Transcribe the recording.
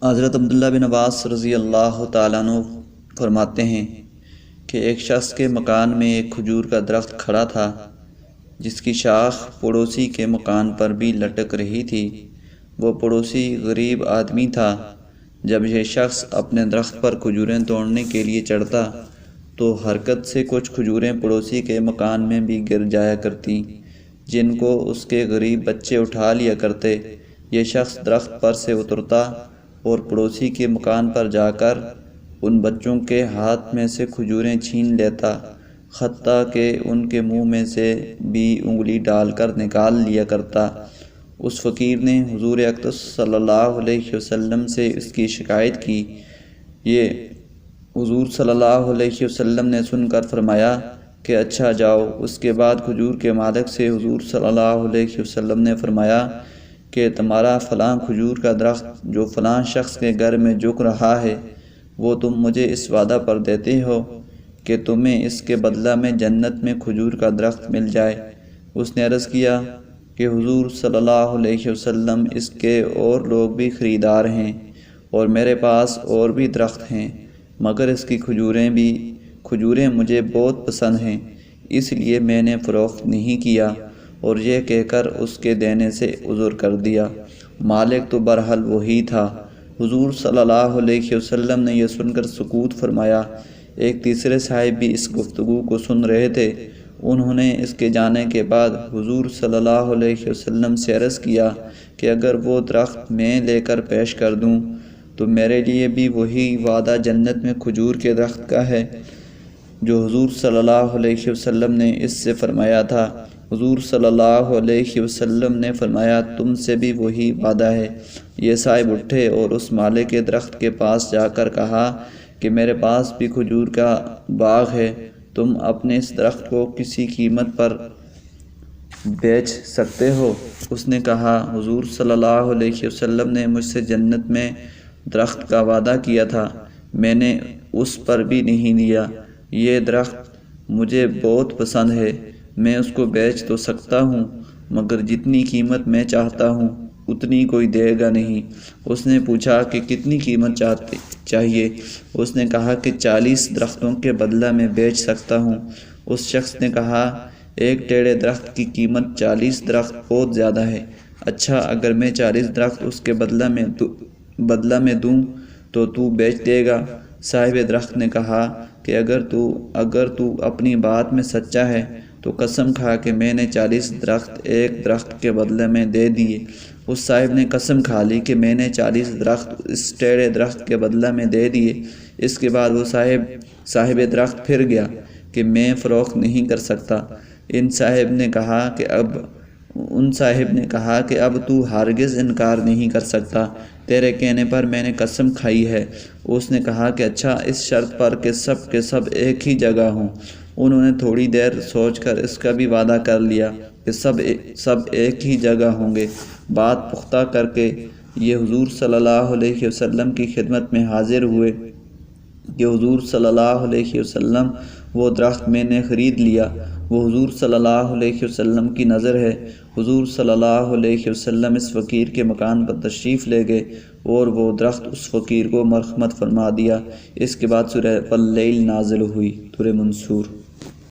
حضرت عبداللہ بن عباس رضی اللہ تعالیٰ عنہ فرماتے ہیں کہ ایک شخص کے مکان میں ایک کھجور کا درخت کھڑا تھا جس کی شاخ پڑوسی کے مکان پر بھی لٹک رہی تھی۔ وہ پڑوسی غریب آدمی تھا۔ جب یہ شخص اپنے درخت پر کھجوریں توڑنے کے لیے چڑھتا تو حرکت سے کچھ کھجوریں پڑوسی کے مکان میں بھی گر جایا کرتیں، جن کو اس کے غریب بچے اٹھا لیا کرتے۔ یہ شخص درخت پر سے اترتا اور پڑوسی کے مکان پر جا کر ان بچوں کے ہاتھ میں سے کھجوریں چھین لیتا، حتیٰ کہ ان کے منہ میں سے بھی انگلی ڈال کر نکال لیا کرتا۔ اس فقیر نے حضور اقدس صلی اللہ علیہ وسلم سے اس کی شکایت کی۔ یہ حضور صلی اللہ علیہ وسلم نے سن کر فرمایا کہ اچھا جاؤ۔ اس کے بعد کھجور کے مالک سے حضور صلی اللہ علیہ وسلم نے فرمایا کہ تمہارا فلاں کھجور کا درخت جو فلاں شخص کے گھر میں جھک رہا ہے، وہ تم مجھے اس وعدہ پر دیتے ہو کہ تمہیں اس کے بدلہ میں جنت میں کھجور کا درخت مل جائے؟ اس نے عرض کیا کہ حضور صلی اللہ علیہ وسلم، اس کے اور لوگ بھی خریدار ہیں اور میرے پاس اور بھی درخت ہیں، مگر اس کی کھجوریں مجھے بہت پسند ہیں، اس لیے میں نے فروخت نہیں کیا۔ اور یہ کہہ کر اس کے دینے سے عذر کر دیا۔ مالک تو برحال وہی تھا۔ حضور صلی اللہ علیہ وسلم نے یہ سن کر سکوت فرمایا۔ ایک تیسرے صاحب بھی اس گفتگو کو سن رہے تھے۔ انہوں نے اس کے جانے کے بعد حضور صلی اللہ علیہ وسلم سے عرض کیا کہ اگر وہ درخت میں لے کر پیش کر دوں تو میرے لیے بھی وہی وعدہ جنت میں کھجور کے درخت کا ہے جو حضور صلی اللہ علیہ وسلم نے اس سے فرمایا تھا۔ حضور صلی اللہ علیہ وسلم نے فرمایا تم سے بھی وہی وعدہ ہے۔ یہ صاحب اٹھے اور اس مالک کے درخت کے پاس جا کر کہا کہ میرے پاس بھی کھجور کا باغ ہے، تم اپنے اس درخت کو کسی قیمت پر بیچ سکتے ہو؟ اس نے کہا حضور صلی اللہ علیہ وسلم نے مجھ سے جنت میں درخت کا وعدہ کیا تھا، میں نے اس پر بھی نہیں لیا۔ یہ درخت مجھے بہت پسند ہے، میں اس کو بیچ تو سکتا ہوں مگر جتنی قیمت میں چاہتا ہوں اتنی کوئی دے گا نہیں۔ اس نے پوچھا کہ کتنی قیمت چاہیے؟ اس نے کہا کہ 40 درختوں کے بدلہ میں بیچ سکتا ہوں۔ اس شخص نے کہا ایک ٹیڑے درخت کی قیمت 40 درخت بہت زیادہ ہے، اچھا اگر میں 40 درخت اس کے بدلہ میں دوں تو بیچ دے گا؟ صاحب درخت نے کہا کہ اگر تو اپنی بات میں سچا ہے تو قسم کھا کہ میں نے 40 درخت ایک درخت کے بدلے میں دے دیے۔ اس صاحب نے قسم کھا لی کہ میں نے 40 درخت اس ٹیڑے درخت کے بدلے میں دے دیے۔ اس کے بعد وہ صاحب درخت پھر گیا کہ میں فروخت نہیں کر سکتا۔ ان صاحب نے کہا کہ اب تو ہرگز انکار نہیں کر سکتا، تیرے کہنے پر میں نے قسم کھائی ہے۔ اس نے کہا کہ اچھا اس شرط پر کہ سب کے سب ایک ہی جگہ ہوں۔ انہوں نے تھوڑی دیر سوچ کر اس کا بھی وعدہ کر لیا کہ سب ایک ہی جگہ ہوں گے۔ بات پختہ کر کے یہ حضور صلی اللہ علیہ وسلم کی خدمت میں حاضر ہوئے کہ حضور صلی اللہ علیہ وسلم وہ درخت میں نے خرید لیا۔ وہ حضور صلی اللہ علیہ وسلم کی نظر ہے۔ حضور صلی اللہ علیہ وسلم اس فقیر کے مکان پر تشریف لے گئے اور وہ درخت اس فقیر کو مرحمت فرما دیا۔ اس کے بعد سورہ واللیل نازل ہوئی۔ سورہ منصور۔